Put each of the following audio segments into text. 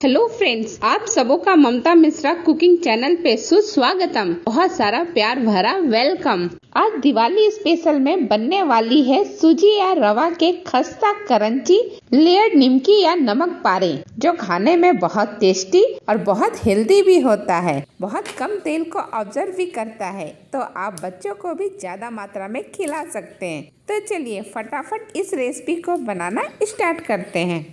Hello friends, आप सबों का ममता मिश्रा कुकिंग चैनल पे सुस्वागतम। बहुत सारा प्यार भरा वेलकम। आज दिवाली स्पेशल में बनने वाली है सूजी या रवा के खस्ता करंची लेयर्ड निमकी या नमक पारे, जो खाने में बहुत टेस्टी और बहुत हेल्दी भी होता है। बहुत कम तेल को ऑब्जर्व भी करता है, तो आप बच्चों को भी ज्यादा मात्रा में खिला सकते हैं। तो चलिए फटाफट इस रेसिपी को बनाना स्टार्ट करते हैं।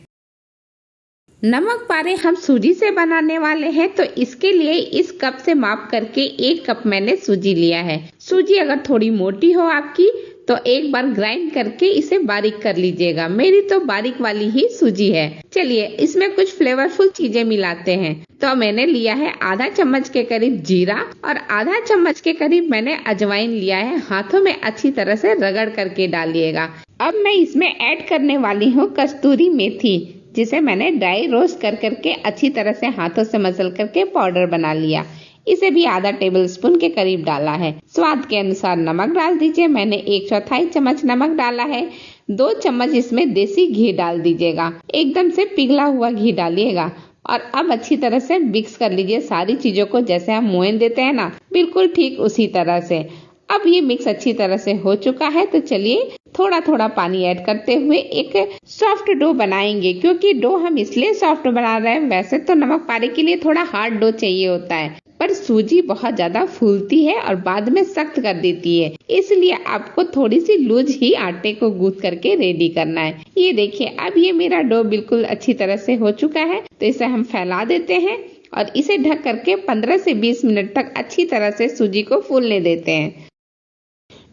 नमक पारे हम सूजी से बनाने वाले हैं, तो इसके लिए इस कप से माप करके 1 कप मैंने सूजी लिया है। सूजी अगर थोड़ी मोटी हो आपकी तो एक बार ग्राइंड करके इसे बारीक कर लीजिएगा। मेरी तो बारीक वाली ही सूजी है। चलिए इसमें कुछ फ्लेवरफुल चीजें मिलाते हैं। तो मैंने लिया है आधा चम्मच के करीब जीरा और आधा चम्मच के करीब मैंने अजवाइन लिया है। हाथों में अच्छी तरह से रगड़ करके डालिएगा। अब मैं इसमें ऐड करने वाली हूँ कस्तूरी मेथी, जिसे मैंने ड्राई रोस्ट कर करके अच्छी तरह से हाथों से मसल करके पाउडर बना लिया। इसे भी आधा टेबल स्पून के करीब डाला है। स्वाद के अनुसार नमक डाल दीजिए। मैंने 1/4 चम्मच नमक डाला है। 2 चम्मच इसमें देसी घी डाल दीजिएगा। एकदम से पिघला हुआ घी डालिएगा और अब अच्छी तरह से मिक्स कर लीजिए सारी चीजों को। जैसे हम मोयन देते हैं ना, बिल्कुल ठीक उसी तरह से। अब ये मिक्स अच्छी तरह से हो चुका है, तो चलिए थोड़ा थोड़ा पानी ऐड करते हुए एक सॉफ्ट डो बनाएंगे। क्योंकि डो हम इसलिए सॉफ्ट बना रहे हैं, वैसे तो नमक पारे के लिए थोड़ा हार्ड डो चाहिए होता है, पर सूजी बहुत ज्यादा फूलती है और बाद में सख्त कर देती है, इसलिए आपको थोड़ी सी लूज ही आटे को गूंथ करके रेडी करना है। ये देखिए, अब ये मेरा डो बिल्कुल अच्छी तरह से हो चुका है, तो इसे हम फैला देते हैं और इसे ढक करके 15 से 20 मिनट तक अच्छी तरह से सूजी को फूलने देते हैं।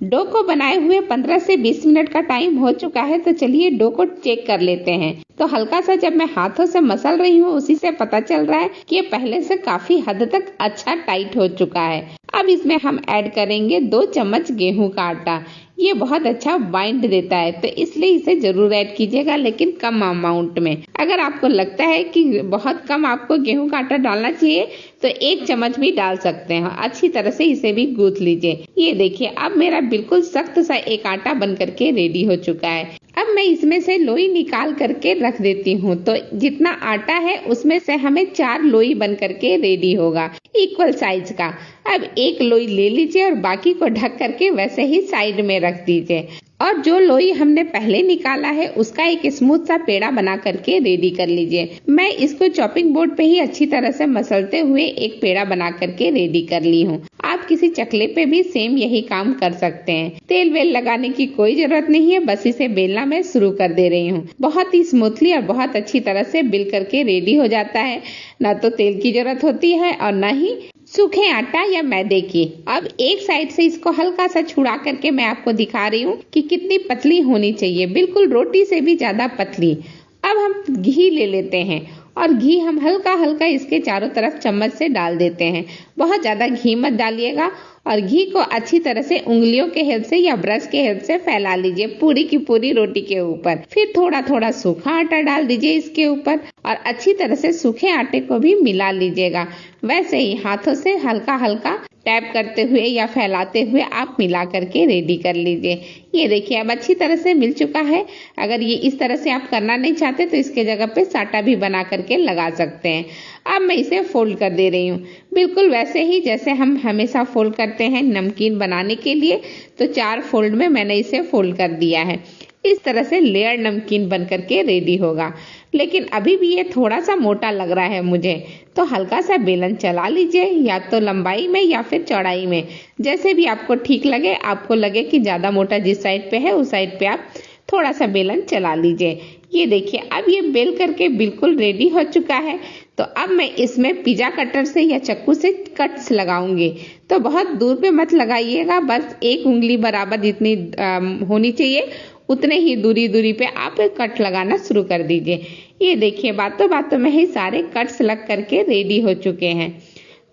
डो को बनाए हुए 15 से 20 मिनट का टाइम हो चुका है, तो चलिए डो को चेक कर लेते हैं। तो हल्का सा जब मैं हाथों से मसल रही हूँ, उसी से पता चल रहा है कि ये पहले से काफी हद तक अच्छा टाइट हो चुका है। अब इसमें हम ऐड करेंगे 2 चम्मच गेहूं का आटा। ये बहुत अच्छा बाइंड देता है, तो इसलिए इसे जरूर ऐड कीजिएगा, लेकिन कम अमाउंट में। अगर आपको लगता है कि बहुत कम आपको गेहूं का आटा डालना चाहिए, तो 1 चम्मच भी डाल सकते हैं। अच्छी तरह से इसे भी गूंथ लीजिए। ये देखिए, अब मेरा बिल्कुल सख्त सा एक आटा बन करके रेडी हो चुका है। अब मैं इसमें से लोई निकाल करके रख देती हूँ। तो जितना आटा है उसमें से हमें 4 लोई बन करके रेडी होगा, इक्वल साइज का। अब एक लोई ले लीजिए और बाकी को ढक करके वैसे ही साइड में रख दीजिए। और जो लोई हमने पहले निकाला है, उसका एक स्मूथ सा पेड़ा बना करके रेडी कर लीजिए। मैं इसको चॉपिंग बोर्ड पे ही अच्छी तरह से मसलते हुए एक पेड़ा बना करके रेडी कर ली हूँ। आप किसी चकले पे भी सेम यही काम कर सकते हैं। तेल वेल लगाने की कोई जरूरत नहीं है, बस इसे बेलना मैं शुरू कर दे रही हूँ। बहुत ही स्मूथली और बहुत अच्छी तरह से बेल करके रेडी हो जाता है। ना तो तेल की जरूरत होती है और ना ही सूखे आटा या मैदे की। अब एक साइड से इसको हल्का सा छुड़ा करके मैं आपको दिखा रही हूँ कि कितनी पतली होनी चाहिए, बिल्कुल रोटी से भी ज्यादा पतली। अब हम घी ले लेते हैं और घी हम हल्का हल्का इसके चारों तरफ चम्मच से डाल देते हैं। बहुत ज्यादा घी मत डालिएगा और घी को अच्छी तरह से उंगलियों के हेल्प से या ब्रश के हेल्प से फैला लीजिए पूरी की पूरी रोटी के ऊपर। फिर थोड़ा थोड़ा सूखा आटा डाल दीजिए इसके ऊपर और अच्छी तरह से सूखे आटे को भी मिला लीजिएगा। वैसे ही हाथों से हल्का हल्का टैप करते हुए या फैलाते हुए आप मिला करके रेडी कर लीजिए। ये देखिए, अब अच्छी तरह से मिल चुका है। अगर ये इस तरह से आप करना नहीं चाहते तो इसके जगह पे साटा भी बना करके लगा सकते हैं। अब मैं इसे फोल्ड कर दे रही हूँ, बिल्कुल वैसे ही जैसे हम हमेशा फोल्ड करते हैं नमकीन बनाने के लिए। तो 4 फोल्ड में मैंने इसे फोल्ड कर दिया है। इस तरह से लेयर नमकीन बन करके रेडी होगा। लेकिन अभी भी ये थोड़ा सा मोटा लग रहा है मुझे, तो हल्का सा बेलन चला लीजिए, या तो लंबाई में या फिर चौड़ाई में, जैसे भी आपको ठीक लगे। आपको लगे कि ज्यादा मोटा जिस साइड पे है उस साइड पे आप थोड़ा सा बेलन चला लीजिए। ये देखिए, अब ये बेल करके बिल्कुल रेडी हो चुका है। तो अब मैं इसमें पिज्जा कटर से या चाकू से कट्स लगाऊंगी। तो बहुत दूर पे मत लगाइएगा, बस 1 उंगली बराबर जितनी होनी चाहिए उतने ही दूरी पे आप कट लगाना शुरू कर दीजिए। ये देखिए, बातों बातों में ही सारे कट्स लग करके रेडी हो चुके हैं।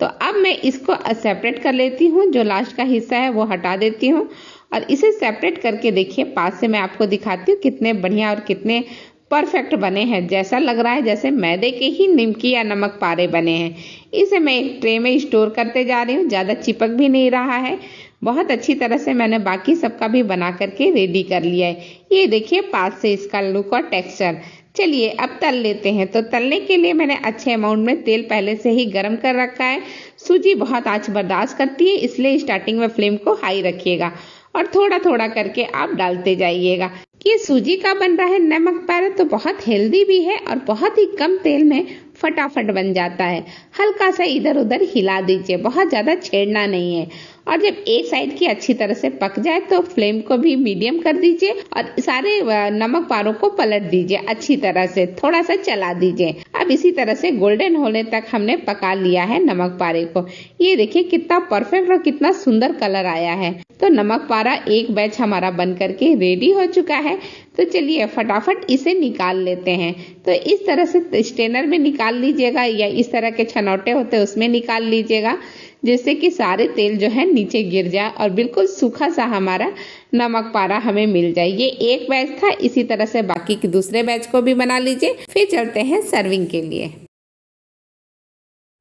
तो अब मैं इसको सेपरेट कर लेती हूँ। जो लास्ट का हिस्सा है वो हटा देती हूँ और इसे सेपरेट करके देखिए, पास से मैं आपको दिखाती हूँ कितने बढ़िया और कितने परफेक्ट बने हैं। जैसा लग रहा है जैसे मैदे के ही निमकी या नमक पारे बने हैं। इसे मैं एक ट्रे में स्टोर करते जा रही हूँ, ज्यादा चिपक भी नहीं रहा है। बहुत अच्छी तरह से मैंने बाकी सबका भी बना करके रेडी कर लिया है। ये देखिए पास से इसका लुक और टेक्सचर। चलिए अब तल लेते हैं। तो तलने के लिए मैंने अच्छे अमाउंट में तेल पहले से ही गर्म कर रखा है। सूजी बहुत आंच बर्दाश्त करती है, इसलिए स्टार्टिंग में फ्लेम को हाई रखिएगा और थोड़ा थोड़ा करके आप डालते जाइएगा। ये सूजी का बन रहा है नमक पारा, तो बहुत हेल्दी भी है और बहुत ही कम तेल में फटाफट बन जाता है। हल्का सा इधर उधर हिला दीजिए, बहुत ज्यादा छेड़ना नहीं है। और जब एक साइड की अच्छी तरह से पक जाए तो फ्लेम को भी मीडियम कर दीजिए और सारे नमक पारों को पलट दीजिए, अच्छी तरह से थोड़ा सा चला दीजिए। अब इसी तरह से गोल्डन होने तक हमने पका लिया है नमक पारे को। ये देखिए कितना परफेक्ट और कितना सुंदर कलर आया है। तो नमक पारा एक बैच हमारा बन करके रेडी हो चुका है। तो चलिए फटाफट इसे निकाल लेते हैं। तो इस तरह से स्ट्रेनर में निकाल लीजिएगा या इस तरह के छनौटे होते हैं उसमें निकाल लीजिएगा, जिससे कि सारे तेल जो है नीचे गिर जाए और बिल्कुल सूखा सा हमारा नमक पारा हमें मिल जाए। ये एक बैच था, इसी तरह से बाकी के दूसरे बैच को भी बना लीजिए। फिर चलते हैं सर्विंग के लिए।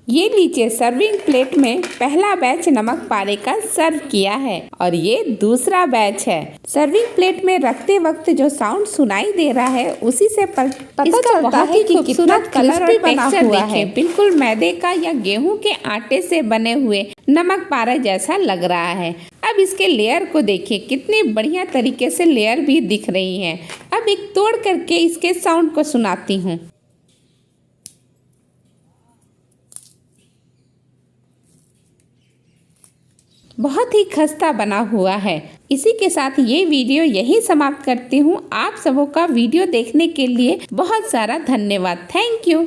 ये लीजिए सर्विंग प्लेट में पहला बैच नमक पारे का सर्व किया है और ये दूसरा बैच है। सर्विंग प्लेट में रखते वक्त जो साउंड सुनाई दे रहा है उसी से पता चलता है कि कितना कलर और टेक्सचर हुआ है। बिल्कुल मैदे का या गेहूं के आटे से बने हुए नमक पारा जैसा लग रहा है। अब इसके लेयर को देखिए, कितनी बढ़िया तरीके से लेयर भी दिख रही है। अब एक तोड़ करके इसके साउंड को सुनाती हूँ। बहुत ही खस्ता बना हुआ है। इसी के साथ ये वीडियो यही समाप्त करती हूँ। आप सबों का वीडियो देखने के लिए बहुत सारा धन्यवाद। Thank you.